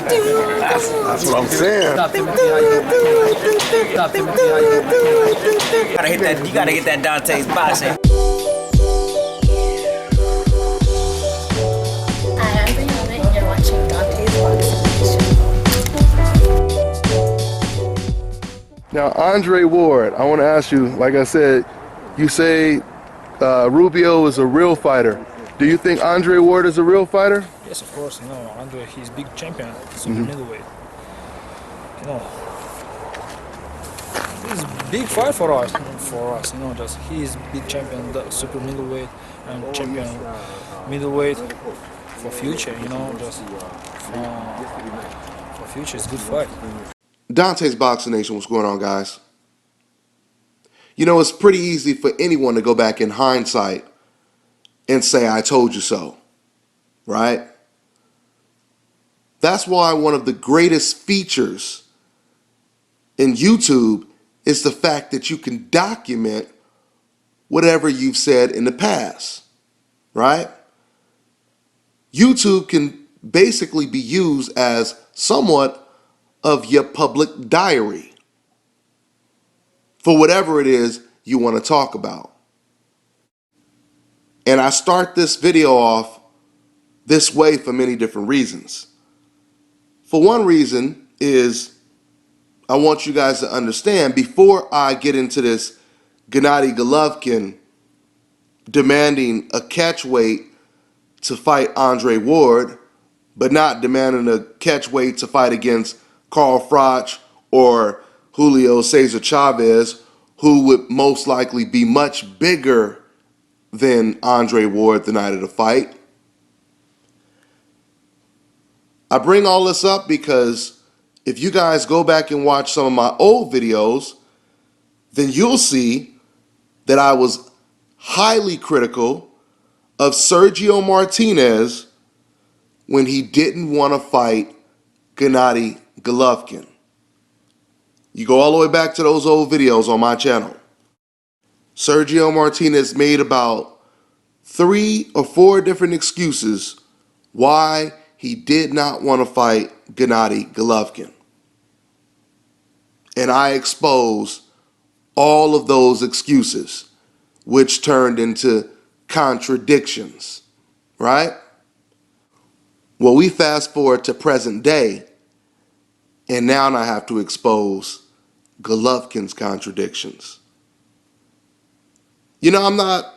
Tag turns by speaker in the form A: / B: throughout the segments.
A: That's what I'm saying.
B: You gotta hit that Dante's boxing.
C: Hi, I'm Brianna and you're watching Dante's Boxing.
A: Now, Andre Ward, I want to ask you, like I said, you say Rubio is a real fighter. Do you think Andre Ward is a real fighter?
D: Yes, of course. You know, Andre, he's big champion, super middleweight. You know, it's a big fight for us. You know, just he's big champion, the super middleweight, and champion middleweight for future. You know, just for future, it's a good fight.
A: Dante's Boxing Nation, what's going on, guys? You know, it's pretty easy for anyone to go back in hindsight and say, I told you so, right? That's why one of the greatest features in YouTube is the fact that you can document whatever you've said in the past, right? YouTube can basically be used as somewhat of your public diary for whatever it is you want to talk about. And I start this video off this way for many different reasons. For one reason is I want you guys to understand, before I get into this Gennady Golovkin demanding a catchweight to fight Andre Ward, but not demanding a catchweight to fight against Carl Froch or Julio Cesar Chavez, who would most likely be much bigger than Andre Ward the night of the fight. I bring all this up because if you guys go back and watch some of my old videos, then you'll see that I was highly critical of Sergio Martinez when he didn't want to fight Gennady Golovkin. You go all the way back to those old videos on my channel. Sergio Martinez made about 3 or 4 different excuses why he did not want to fight Gennady Golovkin. And I exposed all of those excuses, which turned into contradictions, right? Well, we fast forward to present day, and now I have to expose Golovkin's contradictions. You know, I'm not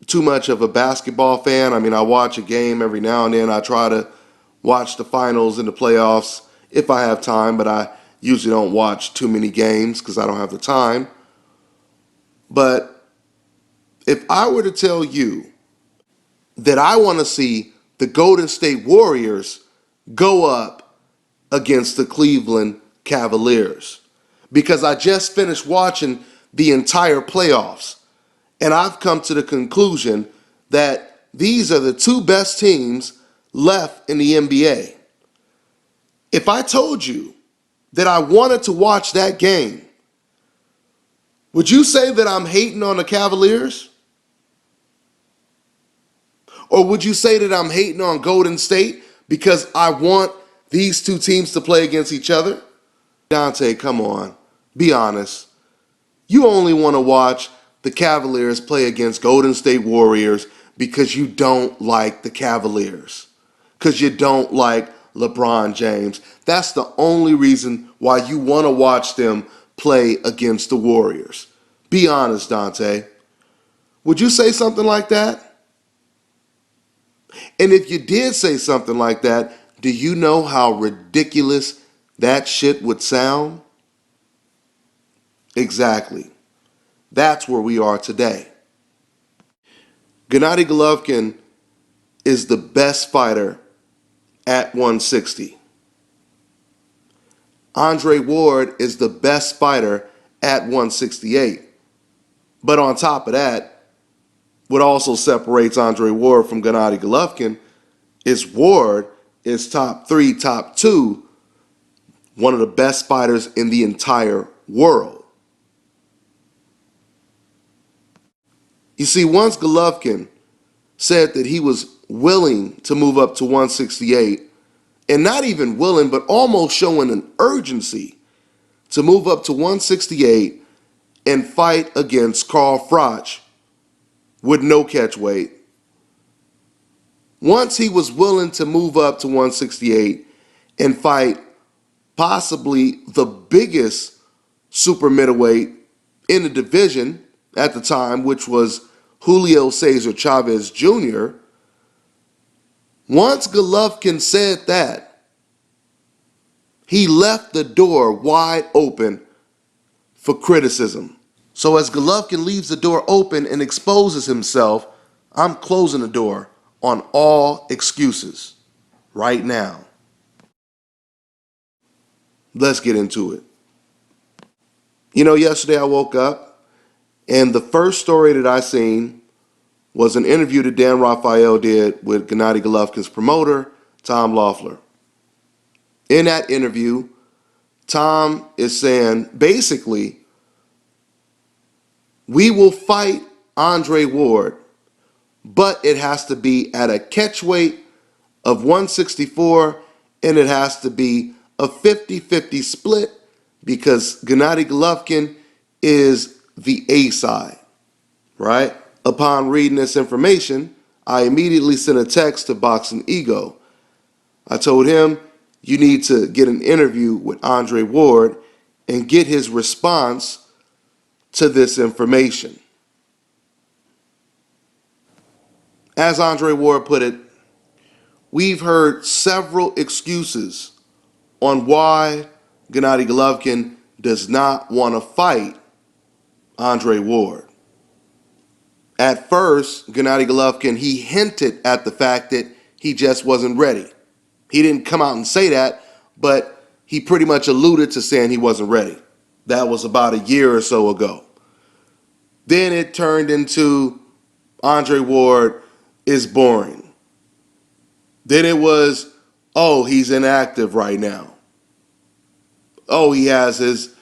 A: too much of a basketball fan. I mean, I watch a game every now and then. I try to watch the finals and the playoffs if I have time, but I usually don't watch too many games because I don't have the time. But if I were to tell you that I want to see the Golden State Warriors go up against the Cleveland Cavaliers, because I just finished watching the entire playoffs, and I've come to the conclusion that these are the 2 best teams left in the NBA. If I told you that I wanted to watch that game, would you say that I'm hating on the Cavaliers? Or would you say that I'm hating on Golden State because I want these 2 teams to play against each other? Dante, come on. Be honest. You only want to watch the Cavaliers play against Golden State Warriors because you don't like the Cavaliers. Because you don't like LeBron James. That's the only reason why you want to watch them play against the Warriors. Be honest, Dante. Would you say something like that? And if you did say something like that, do you know how ridiculous that shit would sound? Exactly. That's where we are today. Gennady Golovkin is the best fighter at 160. Andre Ward is the best fighter at 168. But on top of that, what also separates Andre Ward from Gennady Golovkin is Ward is top 3, top 2, one of the best fighters in the entire world. You see, once Golovkin said that he was willing to move up to 168 and not even willing, but almost showing an urgency to move up to 168 and fight against Carl Froch with no catch weight. Once he was willing to move up to 168 and fight possibly the biggest super middleweight in the division at the time, which was Julio Cesar Chavez Jr., once Golovkin said that, he left the door wide open for criticism. So as Golovkin leaves the door open and exposes himself, I'm closing the door on all excuses right now. Let's get into it. You know, yesterday I woke up and the first story that I seen was an interview that Dan Rafael did with Gennady Golovkin's promoter, Tom Loeffler. In that interview, Tom is saying, basically, we will fight Andre Ward, but it has to be at a catch weight of 164, and it has to be a 50-50 split because Gennady Golovkin is the A side, right? Upon reading this information, I immediately sent a text to Boxing Ego. I told him, you need to get an interview with Andre Ward and get his response to this information. As Andre Ward put it, we've heard several excuses on why Gennady Golovkin does not want to fight Andre Ward. At first, Gennady Golovkin, he hinted at the fact that he just wasn't ready. He didn't come out and say that, but he pretty much alluded to saying he wasn't ready. That was about a year or so ago. Then it turned into Andre Ward is boring. Then it was, oh, he's inactive right now. Oh, he has his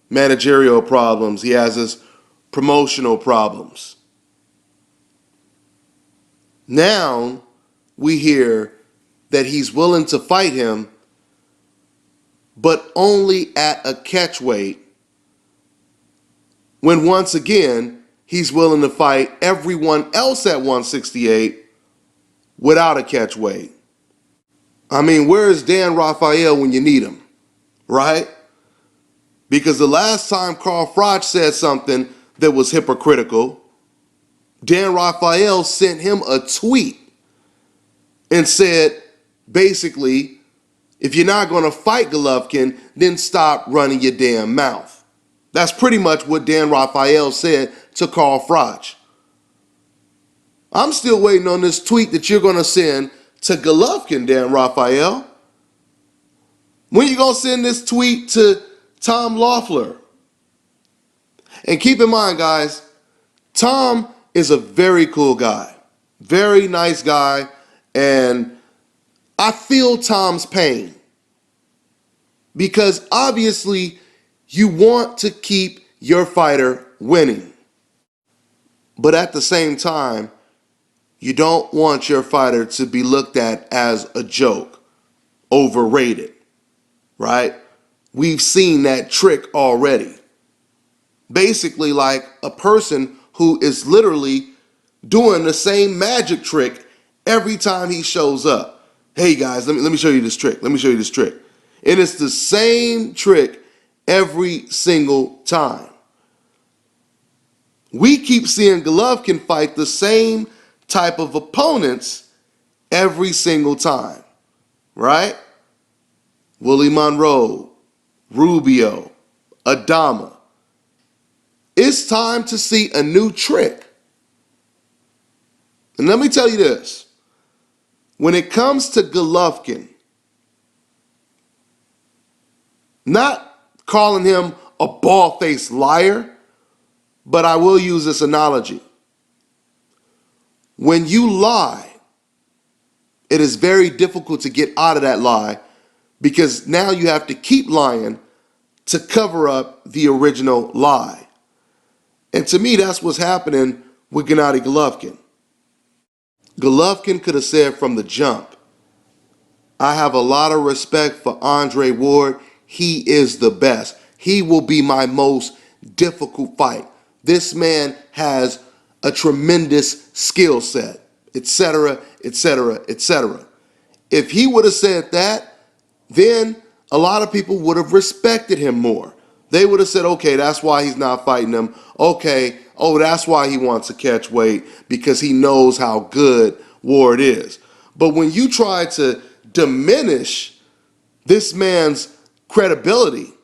A: managerial problems. He has his promotional problems. Now we hear that he's willing to fight him, but only at a catch weight, when once again he's willing to fight everyone else at 168 without a catch weight. I mean, where is Dan Rafael when you need him, right? Because the last time Carl Froch said something that was hypocritical, Dan Rafael sent him a tweet and said, basically, if you're not going to fight Golovkin, then stop running your damn mouth. That's pretty much what Dan Rafael said to Carl Froch. I'm still waiting on this tweet that you're going to send to Golovkin, Dan Rafael. When you going to send this tweet to Tom Loeffler? And keep in mind, guys, Tom is a very cool guy, very nice guy, and I feel Tom's pain because obviously you want to keep your fighter winning, but at the same time, you don't want your fighter to be looked at as a joke, overrated, right? We've seen that trick already. Basically like a person who is literally doing the same magic trick every time he shows up. Hey guys, let me show you this trick. Let me show you this trick. And it's the same trick every single time. We keep seeing Golovkin fight the same type of opponents every single time, right? Willie Monroe, Rubio, Adama. It's time to see a new trick. And let me tell you this. When it comes to Golovkin, not calling him a bald-faced liar, but I will use this analogy. When you lie, it is very difficult to get out of that lie because now you have to keep lying to cover up the original lie. And to me, that's what's happening with Gennady Golovkin. Golovkin could have said from the jump, I have a lot of respect for Andre Ward. He is the best. He will be my most difficult fight. This man has a tremendous skill set, etc., etc., etc. If he would have said that, then a lot of people would have respected him more. They would have said, okay, that's why he's not fighting him. Okay, oh, that's why he wants to catch weight, because he knows how good Ward is. But when you try to diminish this man's credibility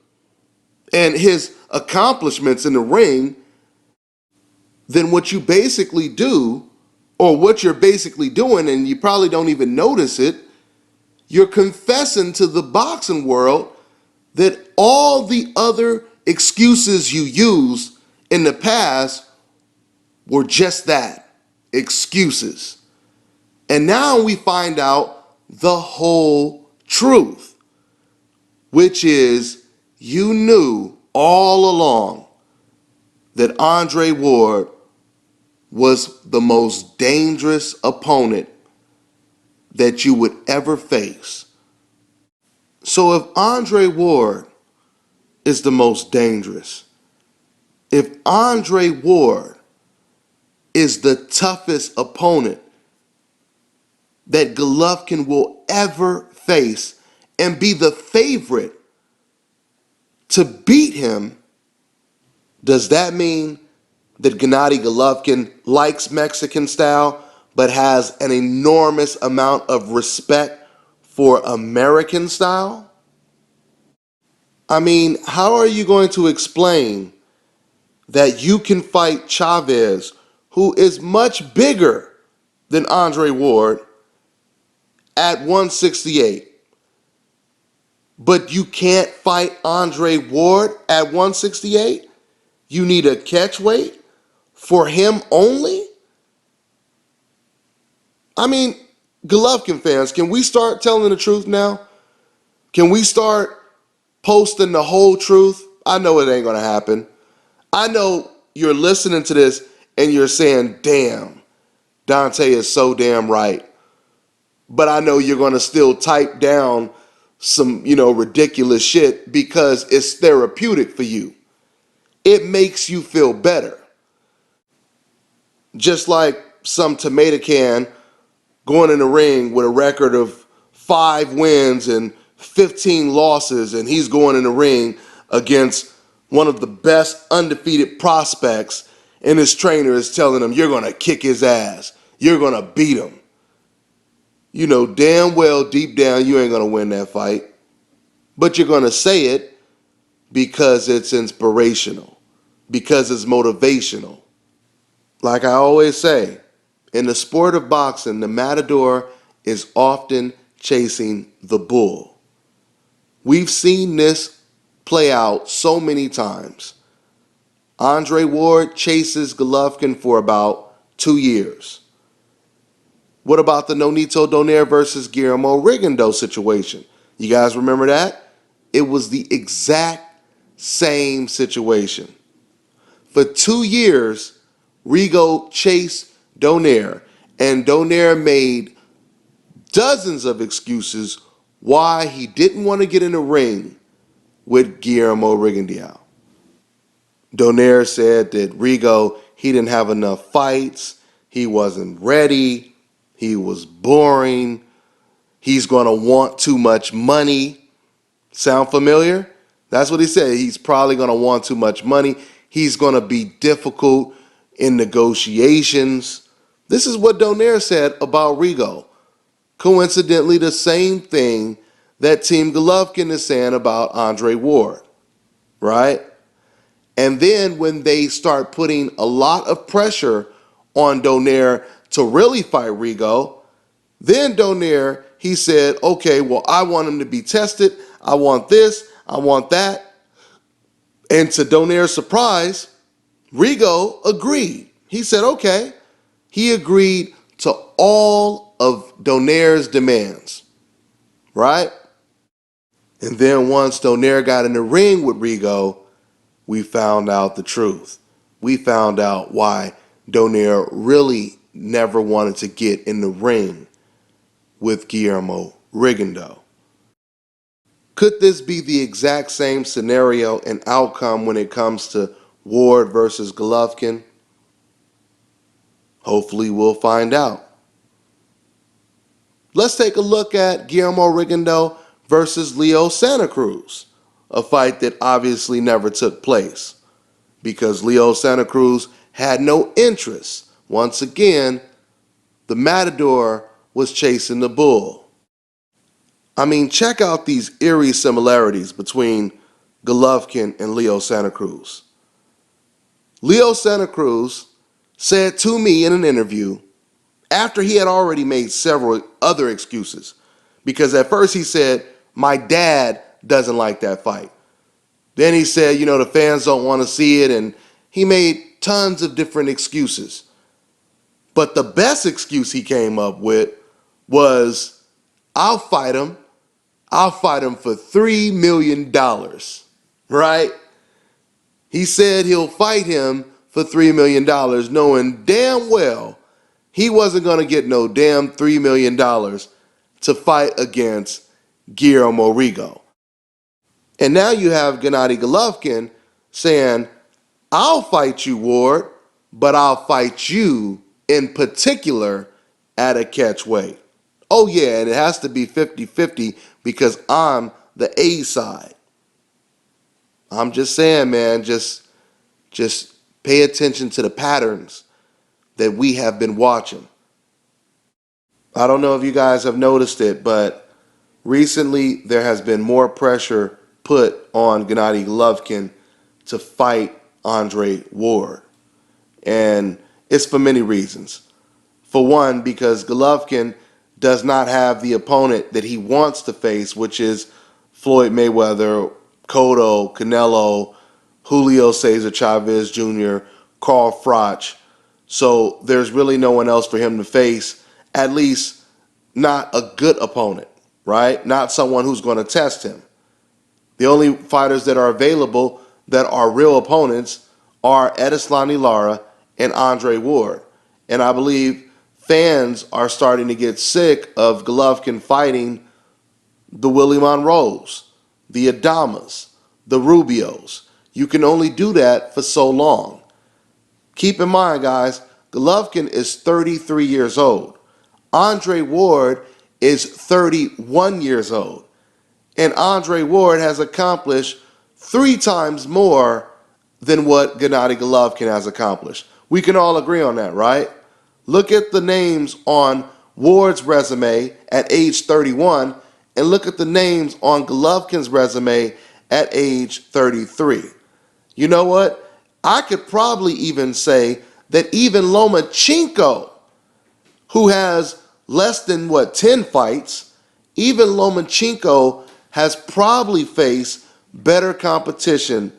A: and his accomplishments in the ring, then what you basically do, or what you're basically doing, and you probably don't even notice it, you're confessing to the boxing world that all the other excuses you used in the past were just that, excuses. And now we find out the whole truth, which is you knew all along that Andre Ward was the most dangerous opponent that you would ever face. So if Andre Ward is the most dangerous, if Andre Ward is the toughest opponent that Golovkin will ever face and be the favorite to beat him, does that mean that Gennady Golovkin likes Mexican style but has an enormous amount of respect for American style? I mean, how are you going to explain that you can fight Chavez, who is much bigger than Andre Ward, at 168, but you can't fight Andre Ward at 168? You need a catch weight for him only? I mean, Golovkin fans, can we start telling the truth now? Can we start posting the whole truth? I know it ain't going to happen. I know you're listening to this and you're saying, damn, Dante is so damn right. But I know you're going to still type down some, ridiculous shit because it's therapeutic for you. It makes you feel better. Just like some tomato can going in the ring with a record of 5 wins and 15 losses, and he's going in the ring against one of the best undefeated prospects, and his trainer is telling him, you're going to kick his ass. You're going to beat him. You know damn well deep down you ain't going to win that fight, but you're going to say it because it's inspirational, because it's motivational. Like I always say, in the sport of boxing, the matador is often chasing the bull. We've seen this play out so many times. Andre Ward chases Golovkin for about 2 years. What about the Nonito Donaire versus Guillermo Rigondeaux situation? You guys remember that? It was the exact same situation. For 2 years, Rigo chased Donaire, and Donaire made dozens of excuses why he didn't want to get in the ring with Guillermo Rigondeaux. Donaire said that Rigo, he didn't have enough fights, he wasn't ready, he was boring, he's going to want too much money. Sound familiar? That's what he said. He's probably going to want too much money. He's going to be difficult in negotiations. This is what Donaire said about Rigo. Coincidentally, the same thing that Team Golovkin is saying about Andre Ward, right? And then when they start putting a lot of pressure on Donaire to really fight Rigo, then Donaire, he said, okay, well, I want him to be tested. I want this. I want that. And to Donaire's surprise, Rigo agreed. He said, okay. He agreed to all of Donaire's demands, right? And then once Donaire got in the ring with Rigo, we found out the truth. We found out why Donaire really never wanted to get in the ring with Guillermo Rigondeaux. Could this be the exact same scenario and outcome when it comes to Ward versus Golovkin? Hopefully we'll find out. Let's take a look at Guillermo Rigondeaux versus Leo Santa Cruz, a fight that obviously never took place because Leo Santa Cruz had no interest. Once again, the Matador was chasing the bull. I mean, check out these eerie similarities between Golovkin and Leo Santa Cruz. Leo Santa Cruz said to me in an interview, after he had already made several other excuses, because at first he said, my dad doesn't like that fight. Then he said, the fans don't want to see it, and he made tons of different excuses. But the best excuse he came up with was, I'll fight him for $3 million, right? He said he'll fight him for $3 million, knowing damn well he wasn't going to get no damn $3 million to fight against Guillermo Rigo. And now you have Gennady Golovkin saying, I'll fight you, Ward, but I'll fight you in particular at a catchweight. Oh yeah, and it has to be 50-50 because I'm the A side. I'm just saying, man, just pay attention to the patterns that we have been watching. I don't know if you guys have noticed it, but recently there has been more pressure put on Gennady Golovkin to fight Andre Ward. And it's for many reasons. For one, because Golovkin does not have the opponent that he wants to face, which is Floyd Mayweather, Cotto, Canelo, Julio Cesar Chavez Jr., Carl Froch. So there's really no one else for him to face, at least not a good opponent, right? Not someone who's going to test him. The only fighters that are available that are real opponents are Edeslani Lara and Andre Ward. And I believe fans are starting to get sick of Golovkin fighting the Willie Monroes, the Adamas, the Rubios. You can only do that for so long. Keep in mind, guys, Golovkin is 33 years old. Andre Ward is 31 years old. And Andre Ward has accomplished 3 times more than what Gennady Golovkin has accomplished. We can all agree on that, right? Look at the names on Ward's resume at age 31 and look at the names on Golovkin's resume at age 33. You know what? I could probably even say that even Lomachenko, who has less than 10 fights, even Lomachenko has probably faced better competition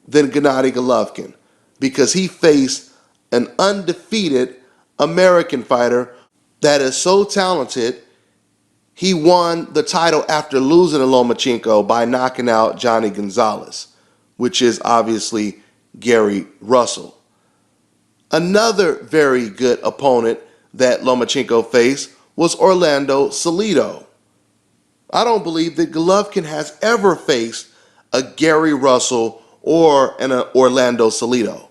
A: than Gennady Golovkin because he faced an undefeated American fighter that is so talented. He won the title after losing to Lomachenko by knocking out Johnny Gonzalez, which is obviously Gary Russell. Another very good opponent that Lomachenko faced was Orlando Salido. I don't believe that Golovkin has ever faced a Gary Russell or an Orlando Salido.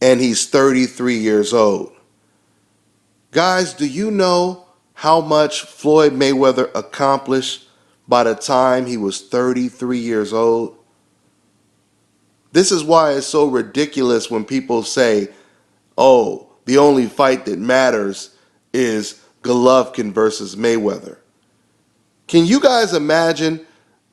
A: And he's 33 years old. Guys, do you know how much Floyd Mayweather accomplished by the time he was 33 years old? This is why it's so ridiculous when people say, oh, the only fight that matters is Golovkin versus Mayweather. Can you guys imagine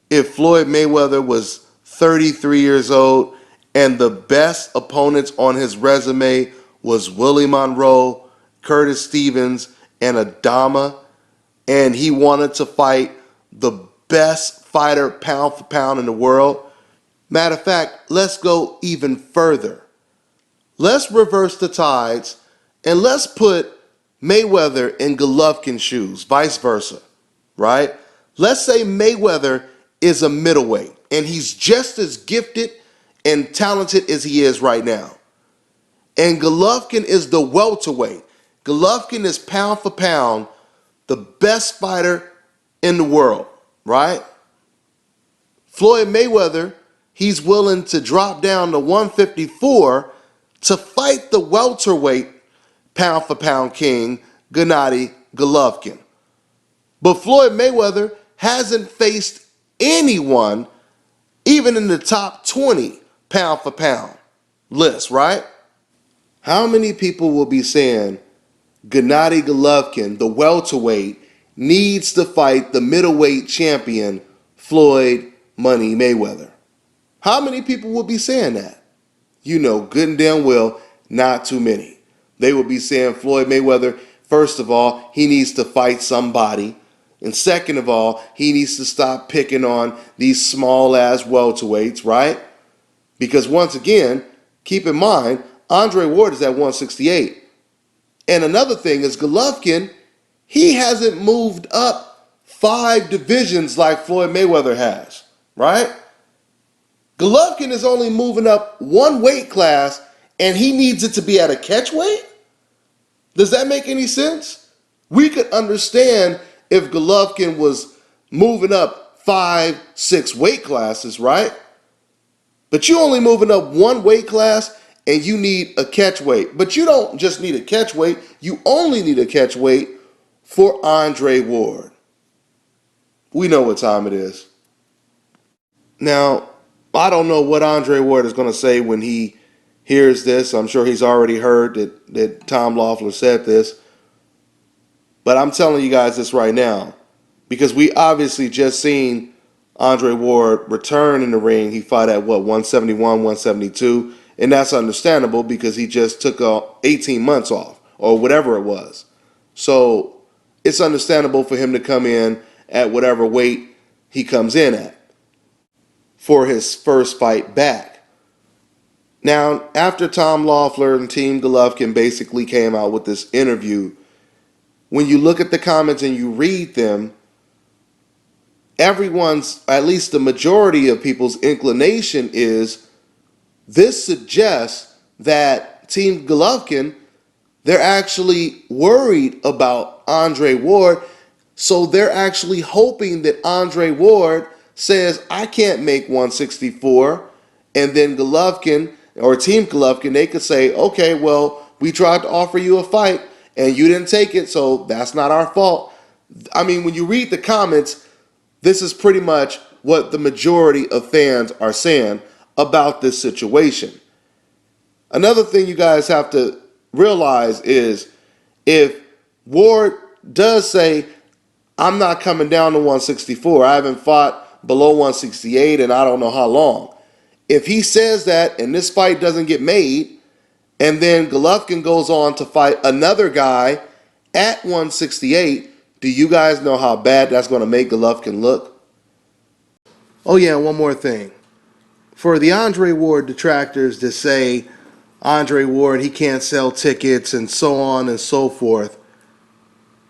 A: if Floyd Mayweather was 33 years old and the best opponents on his resume was Willie Monroe, Curtis Stevens, and Adama, and he wanted to fight the best fighter pound for pound in the world? Matter of fact, let's go even further. Let's reverse the tides and let's put Mayweather in Golovkin's shoes, vice versa, right? Let's say Mayweather is a middleweight and he's just as gifted and talented as he is right now. And Golovkin is the welterweight. Golovkin is pound for pound the best fighter in the world, right? Floyd Mayweather, he's willing to drop down to 154 to fight the welterweight pound for pound king, Gennady Golovkin. But Floyd Mayweather hasn't faced anyone even in the top 20 pound for pound list, right? How many people will be saying Gennady Golovkin, the welterweight, needs to fight the middleweight champion, Floyd Money Mayweather? How many people will be saying that? You know good and damn well, not too many. They will be saying Floyd Mayweather, first of all, he needs to fight somebody. And second of all, he needs to stop picking on these small ass welterweights, right? Because once again, keep in mind, Andre Ward is at 168. And another thing is Golovkin, he hasn't moved up 5 divisions like Floyd Mayweather has, right? Golovkin is only moving up 1 weight class and he needs it to be at a catchweight? Does that make any sense? We could understand if Golovkin was moving up 5, 6 weight classes, right? But you only moving up 1 weight class and you need a catchweight. But you don't just need a catchweight, you only need a catchweight for Andre Ward. We know what time it is. Now, I don't know what Andre Ward is going to say when he hears this. I'm sure he's already heard that Tom Loeffler said this. But I'm telling you guys this right now because we obviously just seen Andre Ward return in the ring. He fought at 171, 172. And that's understandable because he just took 18 months off or whatever it was. So it's understandable for him to come in at whatever weight he comes in at for his first fight back. Now, after Tom Loeffler and Team Golovkin basically came out with this interview, when you look at the comments and you read them, everyone's, at least the majority of people's inclination is this suggests that Team Golovkin, they're actually worried about Andre Ward, so they're actually hoping that Andre Ward says, I can't make 164, and then Golovkin, or Team Golovkin, they could say, okay, well, we tried to offer you a fight, and you didn't take it, so that's not our fault. I mean, when you read the comments, this is pretty much what the majority of fans are saying about this situation. Another thing you guys have to realize is if Ward does say, I'm not coming down to 164, I haven't fought below 168 and I don't know how long. If he says that and this fight doesn't get made, and then Golovkin goes on to fight another guy at 168, do you guys know how bad that's going to make Golovkin look? Oh yeah, one more thing. For the Andre Ward detractors to say Andre Ward, he can't sell tickets and so on and so forth,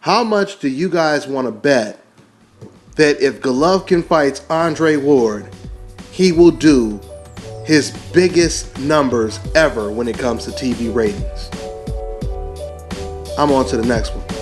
A: how much do you guys want to bet that if Golovkin fights Andre Ward, he will do his biggest numbers ever when it comes to TV ratings? I'm on to the next one.